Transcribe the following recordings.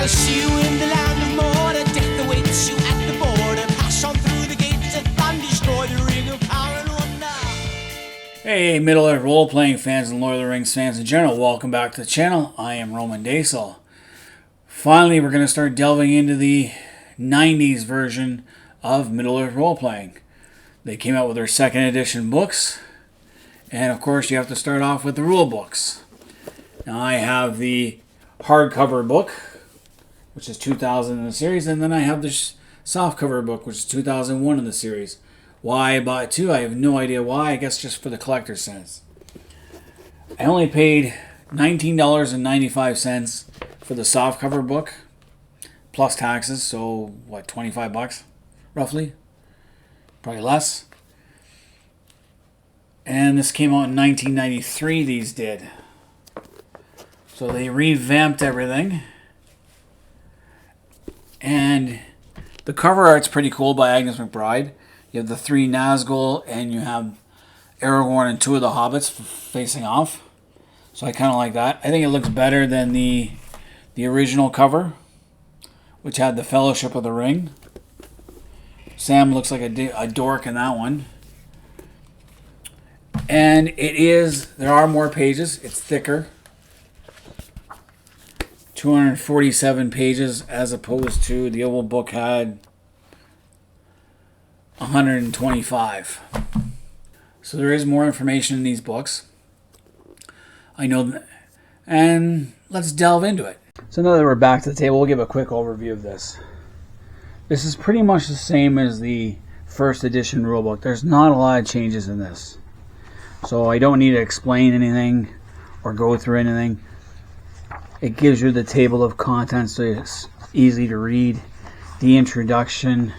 I'll see you in the land of Mordor. Death awaits you at the border. Pass on through the gates of fun, destroy the ring of power and wonder. Hey, Middle-Earth Role Playing fans and Lord of the Rings fans in general, welcome back to the channel. I am Roman Daisel. Finally, we're going to start delving into the 90s version of Middle-Earth Role Playing. They came out with their second edition books, and of course you have to start off with the rule books. Now I have the hardcover book, which is 2000 in the series, and then I have the softcover book, which is 2001 in the series. Why I bought two, I have no idea why. I guess just for the collector's sense. I only paid $19.95 for the softcover book, plus taxes, so what, 25 bucks, roughly? Probably less. And this came out in 1993, these did. So they revamped everything. And the cover art's pretty cool by Agnes McBride. You have the three Nazgul and you have Aragorn and two of the hobbits facing off. So I kind of like that. I think it looks better than the original cover, which had the Fellowship of the Ring. Sam looks like a dork in that one. And there are more pages. It's thicker. 247 pages as opposed to the old book had 125. So there is more information in these books. I know that, and let's delve into it. So now that we're back to the table, we'll give a quick overview of this. This is pretty much the same as the first edition rulebook. There's not a lot of changes in this. So I don't need to explain anything or go through anything. It gives you the table of contents so it's easy to read. The introduction.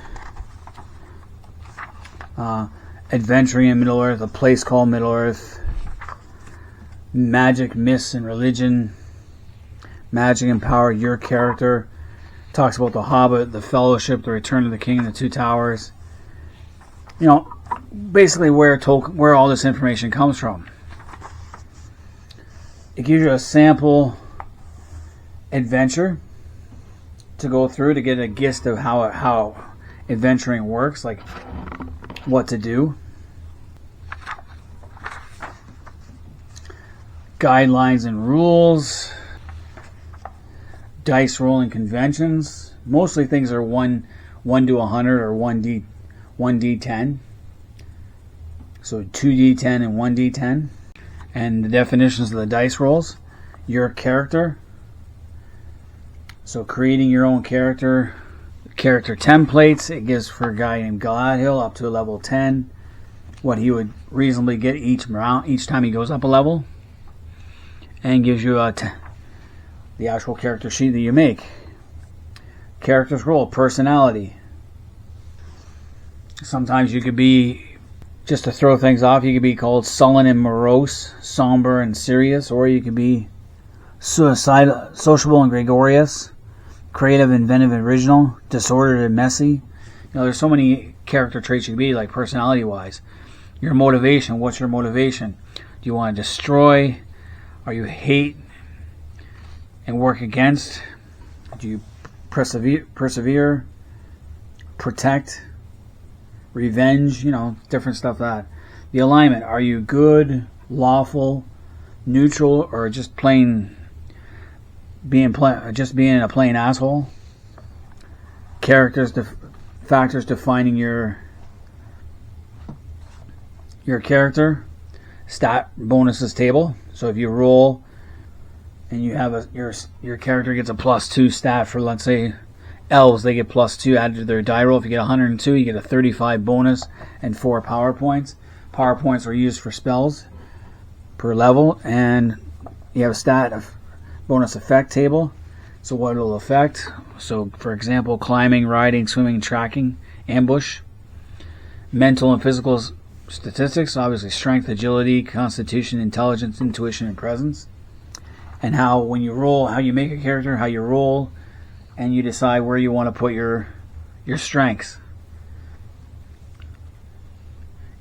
Adventuring in Middle-Earth, a place called Middle-Earth. Magic, myths, and religion. Magic and power, your character. Talks about the Hobbit, the Fellowship, the Return of the King, and the Two Towers. You know, basically where all this information comes from. It gives you a sample adventure to go through to get a gist of how adventuring works, like what to do. Guidelines and rules. Dice rolling conventions. Mostly things are 1 to 100 or 1d10. So 2d10 and 1d10. And the definitions of the dice rolls. Your character. So creating your own character. Character templates. It gives for a guy named Galadhiel up to a level 10 what he would reasonably get each time he goes up a level. And gives you the actual character sheet that you make. Character's role, personality. Sometimes you could be, just to throw things off, you could be called sullen and morose, somber and serious, or you could be suicidal, sociable and gregarious, creative, inventive and original, disordered and messy. You know, there's so many character traits you could be, like personality-wise. Your motivation, what's your motivation? Do you want to destroy? Are you hate and work against? Do you persevere, protect, revenge, you know, different stuff like that. The alignment, are you good, lawful, neutral, or just plain being a plain asshole? Characters, factors defining your character. Stat bonuses table. So if you roll and you have your character gets a +2 stat for, let's say, elves, they get +2 added to their die roll. If you get 102, you get a 35 bonus and 4 power points. Power points are used for spells per level, and you have a stat of bonus effect table. So what it'll affect. So for example, climbing, riding, swimming, tracking, ambush. Mental and physical statistics, obviously strength, agility, constitution, intelligence, intuition, and presence. And how when you roll, how you make a character, how you roll, and you decide where you want to put your strengths.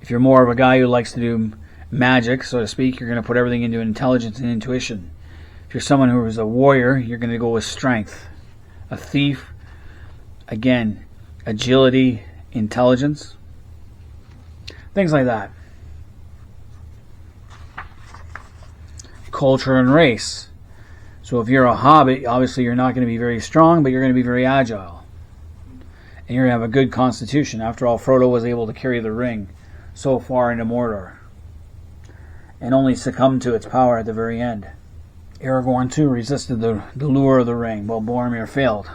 If you're more of a guy who likes to do magic, so to speak, you're going to put everything into intelligence and intuition. If you're someone who is a warrior, you're going to go with strength. a thief. Again, agility, intelligence, things like that. Culture and race. So if you're a hobbit, obviously you're not going to be very strong, but you're going to be very agile. And you're going to have a good constitution. After all, Frodo was able to carry the ring so far into Mordor and only succumbed to its power at the very end. Aragorn too resisted the lure of the ring, while Boromir failed.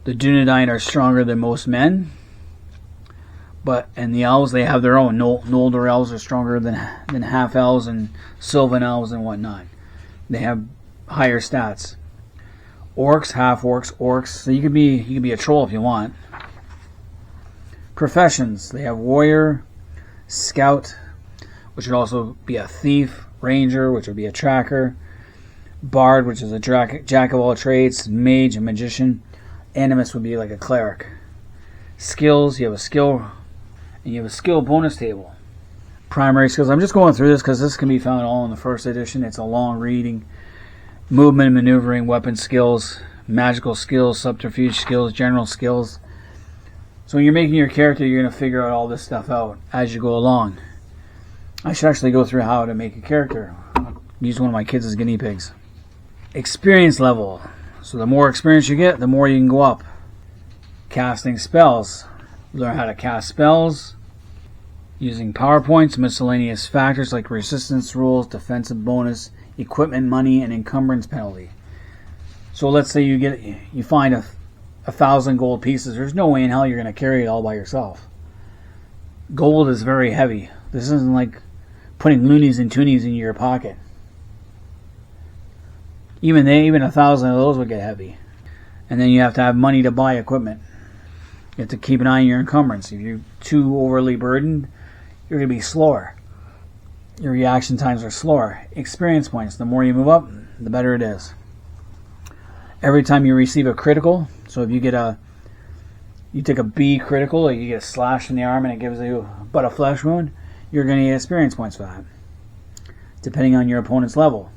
The Dunedain are stronger than most men, and the elves, they have their own. Noldor elves are stronger than half-elves and Sylvan elves and whatnot. They have higher stats. Orcs, half-orcs, orcs. So you could be a troll if you want. Professions. They have warrior, scout, which would also be a thief, ranger, which would be a tracker, bard, which is a jack of all trades, mage, a magician. Animus would be like a cleric. Skills, you have a skill, and you have a skill bonus table. Primary skills, I'm just going through this because this can be found all in the first edition. It's a long reading. Movement, maneuvering, weapon skills, magical skills, subterfuge skills, general skills. So when you're making your character, you're going to figure out all this stuff out as you go along. I should actually go through how to make a character. I'll use one of my kids as guinea pigs. Experience level. So the more experience you get, the more you can go up. Casting spells. Learn how to cast spells using PowerPoints, miscellaneous factors like resistance rules, defensive bonus, equipment money, and encumbrance penalty. So let's say you find 1,000 gold pieces. There's no way in hell you're going to carry it all by yourself. Gold is very heavy. This isn't like putting loonies and toonies in your pocket. Even 1,000 of those would get heavy. And then you have to have money to buy equipment. You have to keep an eye on your encumbrance. If you're too overly burdened, you're going to be slower. Your reaction times are slower. Experience points. The more you move up, the better it is. Every time you receive a critical, so if you take a B critical, or you get a slash in the arm and it gives you but a flesh wound, you're going to get experience points for that, depending on your opponent's level.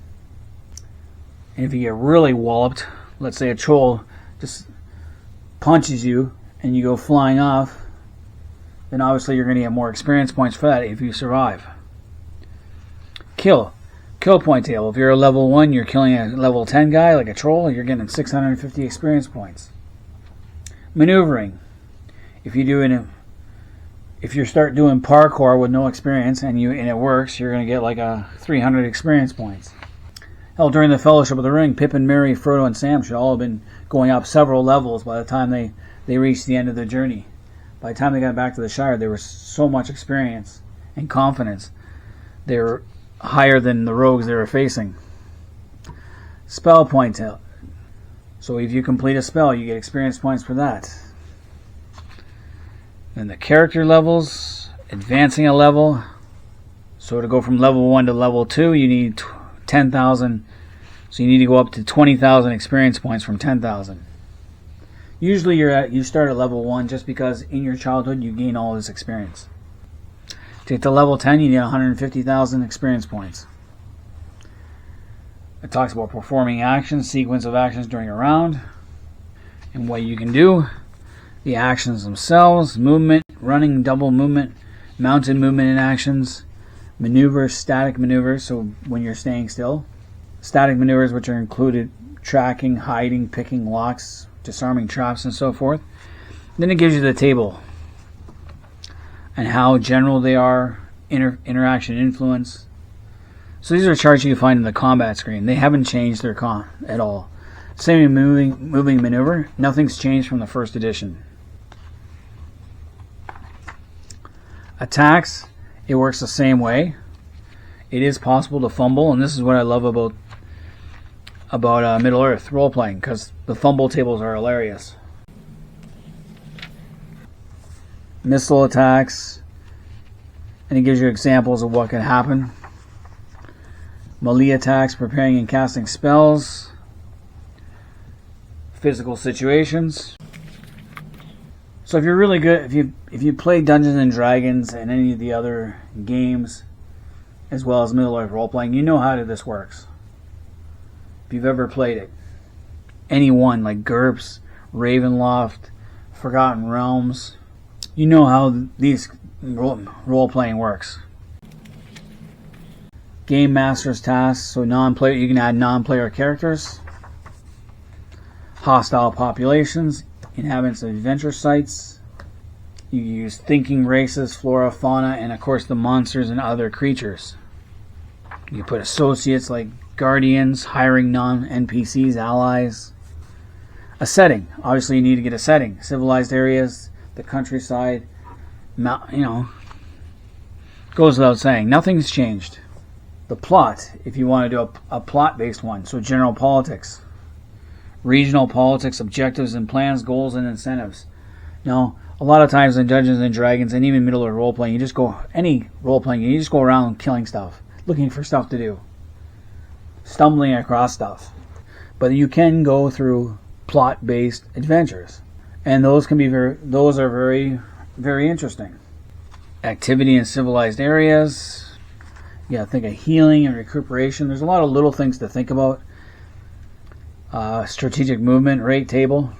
And if you get really walloped, let's say a troll just punches you and you go flying off, then obviously you're going to get more experience points for that if you survive. Kill point table. If you're a level 1, you're killing a level 10 guy like a troll, you're getting 650 experience points. Maneuvering. If you start doing parkour with no experience and it works, you're going to get like a 300 experience points. Hell, during the Fellowship of the Ring, Pippin, Merry, Frodo, and Sam should all have been going up several levels by the time they reached the end of their journey. By the time they got back to the Shire, there was so much experience and confidence. They were higher than the rogues they were facing. Spell point. So if you complete a spell, you get experience points for that. Then the character levels, advancing a level. So to go from level 1 to level 2, you need 10,000. So you need to go up to 20,000 experience points from 10,000. Usually you start at level 1 just because in your childhood you gain all this experience. To get to level 10, you need 150,000 experience points. It talks about performing actions, sequence of actions during a round, and what you can do. The actions themselves, movement, running, double movement, mounted movement in actions, maneuvers, static maneuvers, so when you're staying still. Static maneuvers, which are included tracking, hiding, picking locks, disarming traps, and so forth. Then it gives you the table and how general they are, interaction influence. So these are charts you can find in the combat screen. They haven't changed their at all. Same in moving maneuver. Nothing's changed from the first edition. Attacks, it works the same way. It is possible to fumble, and this is what I love about Middle-Earth Role Playing, because the fumble tables are hilarious. Missile attacks, and it gives you examples of what can happen. Melee attacks, preparing and casting spells. Physical situations. So if you're really good, if you play Dungeons and Dragons and any of the other games, as well as Middle-Earth Role Playing, you know how this works. If you've ever played it. Any one, like GURPS Ravenloft, Forgotten Realms. You know how these role-playing works. Game Master's Tasks, so non-player, you can add non-player characters. Hostile populations, inhabitants of adventure sites. You use thinking races, flora, fauna, and of course the monsters and other creatures. You put associates like guardians, hiring non-NPCs, allies. A setting. Obviously you need to get a setting. Civilized areas, the countryside, goes without saying. Nothing's changed. The plot, if you want to do a plot-based one, so general politics. Regional politics, objectives and plans, goals and incentives. Now, a lot of times in Dungeons and Dragons and even Middle-Earth Role Playing, you just go, any role playing, you just go around killing stuff, looking for stuff to do, stumbling across stuff. But you can go through plot-based adventures, and those are very, very interesting. Activity in civilized areas. You gotta think of healing and recuperation. There's a lot of little things to think about. Strategic movement rate table,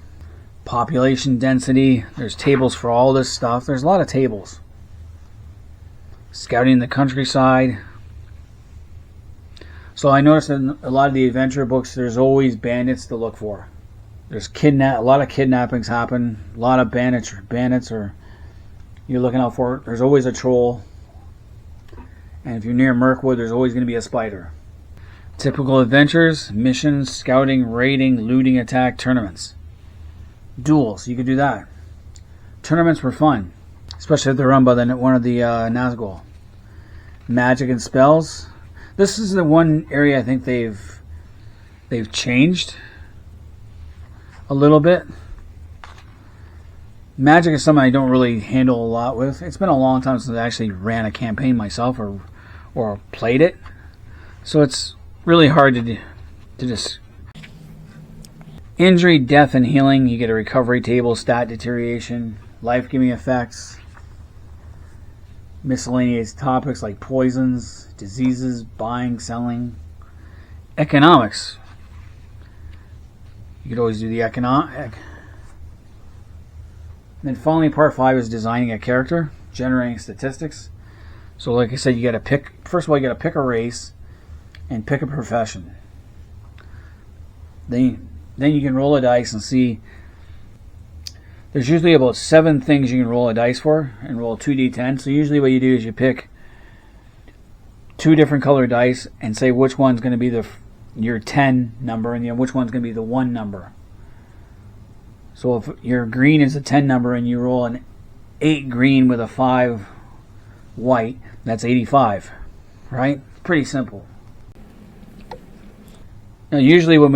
population density. There's tables for all this stuff. There's a lot of tables. Scouting the countryside. So I noticed in a lot of the adventure books, there's always bandits to look for. There's a lot of kidnappings happen. A lot of bandits are you're looking out for. There's always a troll. And if you're near Mirkwood, there's always going to be a spider. Typical adventures, missions, scouting, raiding, looting, attack, tournaments. Duels, you could do that. Tournaments were fun, especially if they're run by one of the Nazgul. Magic and spells. This is the one area I think they've changed a little bit. Magic is something I don't really handle a lot with. It's been a long time since I actually ran a campaign myself or played it. So it's really hard to just... Injury, death, and healing. You get a recovery table, stat deterioration, life-giving effects, miscellaneous topics like poisons, diseases, buying, selling, economics. You could always do the economic. Then finally, part 5 is designing a character, generating statistics. So like I said, you got to pick, first of all, you got to pick a race and pick a profession. Then you can roll a dice and see. There's usually about 7 things you can roll a dice for and roll 2d10. So usually what you do is you pick 2 different colored dice and say which one's going to be your 10 number and which one's going to be the 1 number. So if your green is a 10 number and you roll an 8 green with a 5 white, that's 85, right? Pretty simple. Now, usually when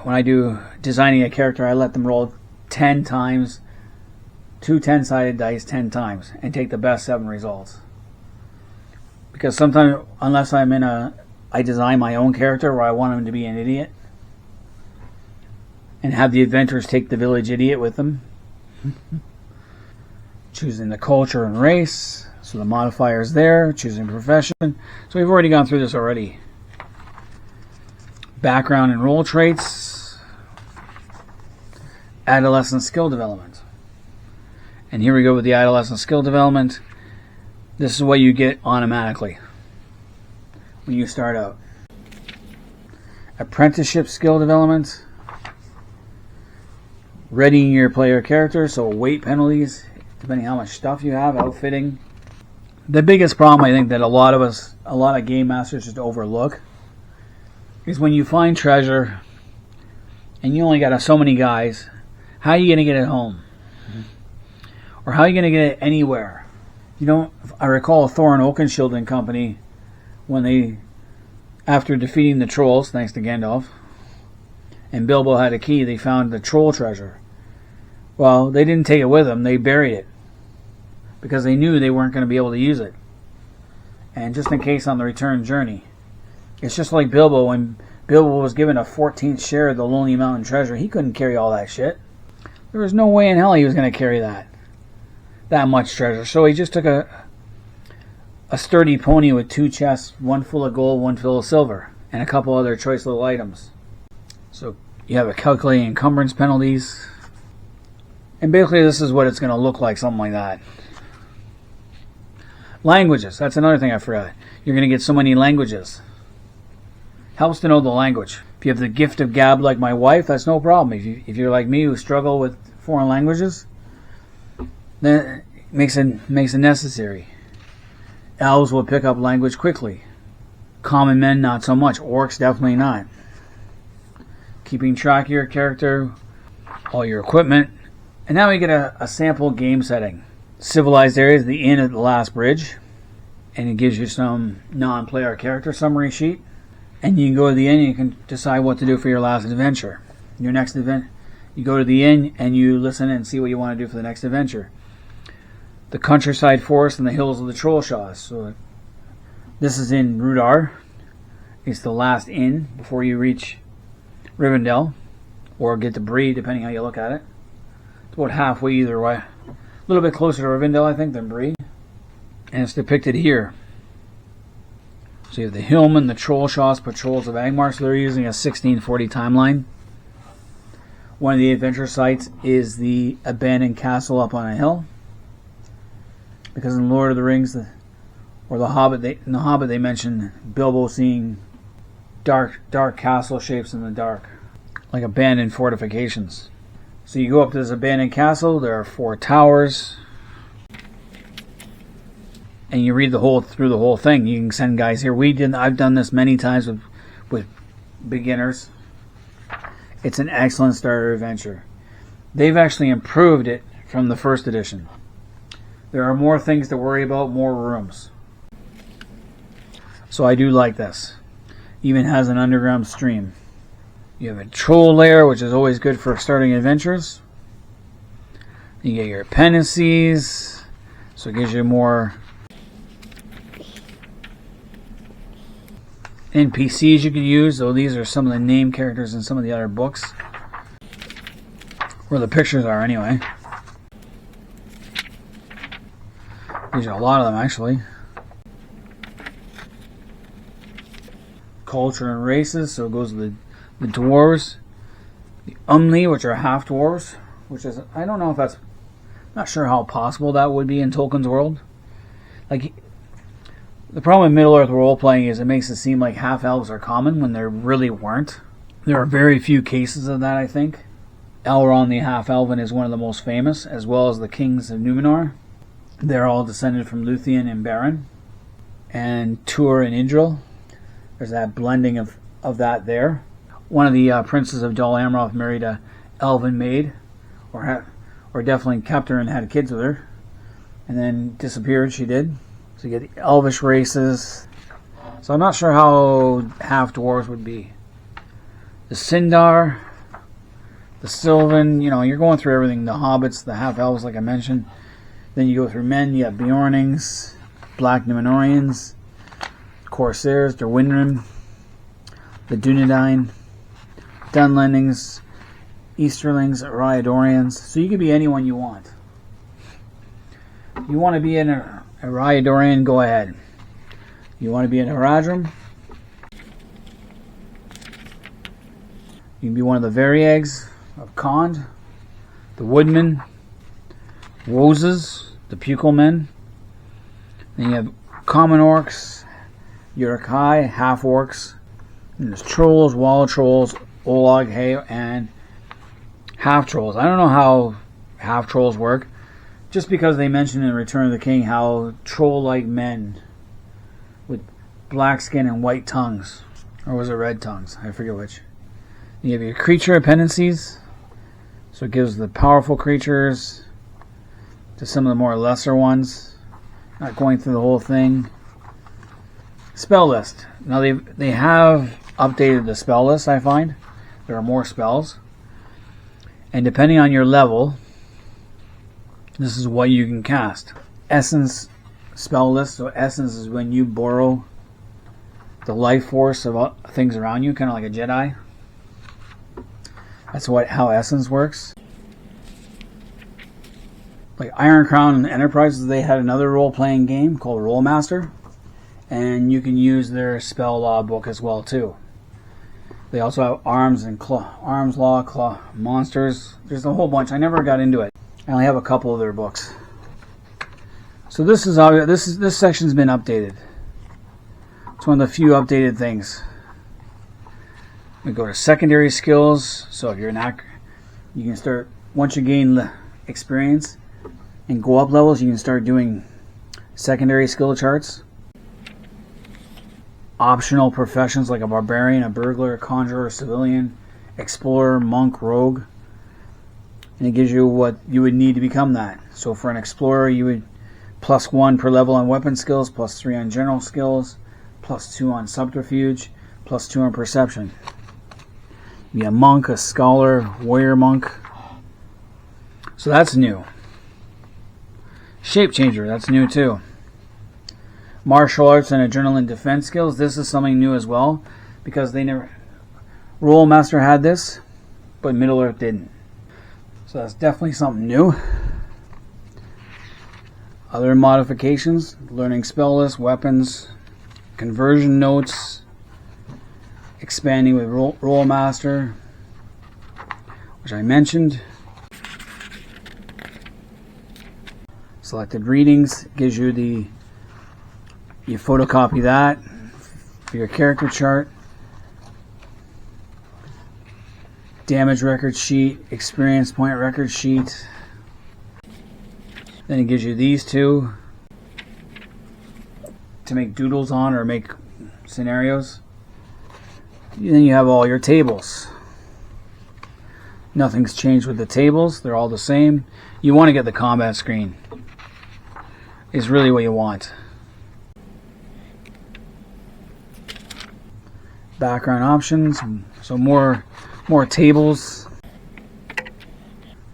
I do designing a character, I let them roll 10 times, 2 10-sided dice 10 times, and take the best 7 results. Because sometimes, unless I design my own character where I want him to be an idiot, and have the adventurers take the village idiot with them. Choosing the culture and race. So the modifiers there. Choosing profession. So we've already gone through this already. Background and role traits. Adolescent skill development. And here we go with the adolescent skill development. This is what you get automatically when you start out. Apprenticeship skill development. Readying your player character, so weight penalties, depending how much stuff you have, outfitting. The biggest problem I think that a lot of game masters just overlook is when you find treasure and you only got so many guys, how are you going to get it home? Or how are you going to get it anywhere? I recall Thor and Oakenshield and Company, when after defeating the trolls, thanks to Gandalf, and Bilbo had a key, they found the troll treasure. Well, they didn't take it with them, they buried it. Because they knew they weren't going to be able to use it. And just in case on the return journey. It's just like Bilbo, when Bilbo was given a 14th share of the Lonely Mountain treasure, he couldn't carry all that shit. There was no way in hell he was going to carry that much treasure. So he just took a sturdy pony with 2 chests, one full of gold, one full of silver, and a couple other choice little items. So you have a calculating encumbrance penalties. And basically this is what it's going to look like, something like that. Languages, that's another thing I forgot. You're going to get so many languages. Helps to know the language. If you have the gift of gab like my wife, that's no problem. If you're like me who struggle with foreign languages, then it makes it necessary. Elves will pick up language quickly. Common men, not so much. Orcs, definitely not. Keeping track of your character, all your equipment. And now we get a sample game setting. Civilized areas, the inn at the last bridge. And it gives you some non-player character summary sheet. And you can go to the inn and you can decide what to do for your last adventure. Your next event, you go to the inn and you listen and see what you want to do for the next adventure. The countryside forest and the hills of the Trollshaws. So this is in Rudar. It's the last inn before you reach Rivendell, or get to Bree, depending how you look at it. It's about halfway either way. A little bit closer to Rivendell, I think, than Bree. And it's depicted here. So you have the Hillmen, the Trollshaws, patrols of Angmar. So they're using a 1640 timeline. One of the adventure sites is the abandoned castle up on a hill. Because in Lord of the Rings, in the Hobbit, they mention Bilbo seeing dark castle shapes in the dark, like abandoned fortifications. So you go up to this abandoned castle. There are 4 towers, and you read through the whole thing. You can send guys here. I've done this many times with beginners. It's an excellent starter adventure. They've actually improved it from the first edition. There are more things to worry about, more rooms. So I do like this. Even has an underground stream. You have a troll lair, which is always good for starting adventures. You get your appendices, so it gives you more NPCs you can use. So these are some of the name characters in some of the other books, where the pictures are anyway. These are a lot of them, actually. Culture and races, so it goes to the dwarves, the Umli, which are half dwarves, which is, I don't know if that's, not sure how possible that would be in Tolkien's world. Like, the problem with Middle-Earth Role Playing is it makes it seem like half elves are common when there really weren't. There are very few cases of that, I think. Elrond the half-elven is one of the most famous, as well as the kings of Numenor. They're all descended from Luthien and Beren, and Tuor and Idril. There's that blending of that there. One of the princes of Dol Amroth married a elven maid, or definitely kept her and had kids with her, and then disappeared. She did. So you get the elvish races. So I'm not sure how half dwarves would be. The Sindar, the Sylvan. You're going through everything. The hobbits, the half elves, like I mentioned. Then you go through men. You have Bjornings, Black Numenorians, Corsairs, Derwindrim, the Dunedain, Dunlendings, Easterlings, Rhyadorians. So you can be anyone you want. You want to be in a Rhyadorian, go ahead. You want to be in Haradrim? You can be one of the Variags of Khand, the Woodmen, Wozes, the Pukel Men. Then you have Common Orcs, Uruk-hai, Half Orcs. And there's Trolls, Wall Trolls, Olag, Hay, and Half Trolls. I don't know how Half Trolls work. Just because they mentioned in Return of the King how troll-like men with black skin and white tongues. Or was it red tongues? I forget which. You have your creature appendices. So it gives the powerful creatures to some of the more lesser ones. Not going through the whole thing. Spell list. Now they have updated the spell list, I find. There are more spells. And depending on your level, this is what you can cast. Essence spell list. So essence is when you borrow the life force of things around you, kind of like a Jedi. That's how essence works. Like Iron Crown and Enterprises, they had another role-playing game called Rolemaster, and you can use their spell law book as well too. They also have arms and arms law, monsters. There's a whole bunch. I never got into it. I only have a couple of their books. So this section's been updated. It's one of the few updated things. We go to secondary skills. So if you're an actor, you can start, once you gain experience and go up levels, you can start doing secondary skill charts. Optional professions like a barbarian, a burglar, a conjurer, a civilian, explorer, monk, rogue. And it gives you what you would need to become that. So for an explorer, you would +1 per level on weapon skills, +3 on general skills, +2 on subterfuge, +2 on perception. Be a monk, a scholar, warrior monk. So that's new. Shape changer, that's new too. Martial arts and adrenaline defense skills. This is something new as well, because they never. Role Master had this, but Middle-Earth didn't. So that's definitely something new. Other modifications: learning spell lists, weapons, conversion notes, expanding with Role Master, which I mentioned. Selected readings gives you you photocopy that for your character chart. Damage record sheet, experience point record sheet. Then it gives you these two to make doodles on or make scenarios. Then you have all your tables. Nothing's changed with the tables. They're all the same. You want to get the combat screen. Is really what you want. Background options. So more tables.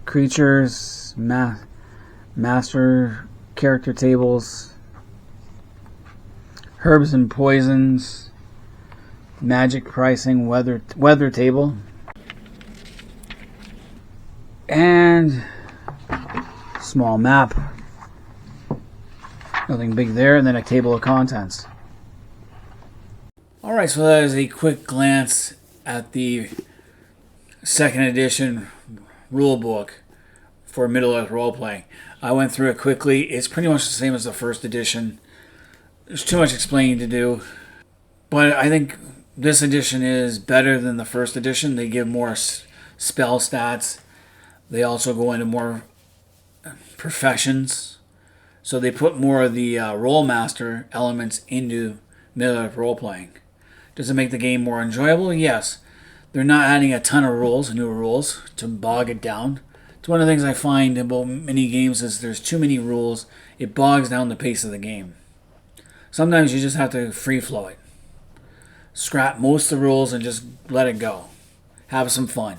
Creatures. Master character tables. Herbs and poisons. Magic pricing. Weather table. And small map. Nothing big there, and then a table of contents. Alright, so that is a quick glance at the second edition rule book for Middle-Earth Role Playing. I went through it quickly. It's pretty much the same as the first edition. There's too much explaining to do. But I think this edition is better than the first edition. They give more spell stats. They also go into more professions. So they put more of the Role Master elements into Middle-Earth Role Playing. Does it make the game more enjoyable? Yes. They're not adding a ton of rules, new rules, to bog it down. It's one of the things I find about many games is there's too many rules. It bogs down the pace of the game. Sometimes you just have to free flow it. Scrap most of the rules and just let it go. Have some fun.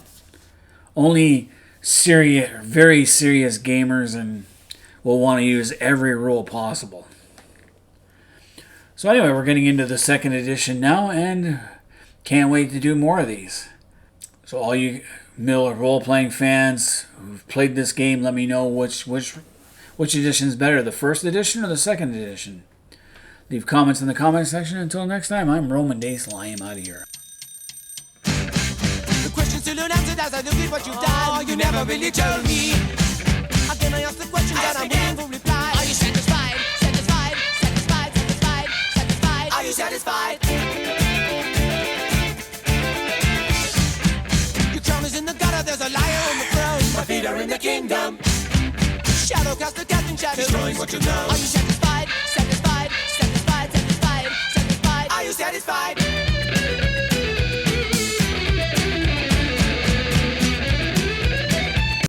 Only very serious gamers and will want to use every rule possible. So anyway, we're getting into the second edition now, and can't wait to do more of these. So all you Middle-Earth Role Playing fans who've played this game, let me know which edition is better, the first edition or the second edition. Leave comments in the comment section. Until next time, I'm Roman Dace. I am out of here. The questions still unanswered as I look at what you've done. Oh, you never really told me. Again, I ask the question that I'm waiting for reply. Are you satisfied? Satisfied? Satisfied? Satisfied? Satisfied? Are you satisfied? Your crown is in the gutter, there's a liar on the throne. My feet are in the kingdom. Shadow caster casting shadows, destroying what you know. Are you satisfied?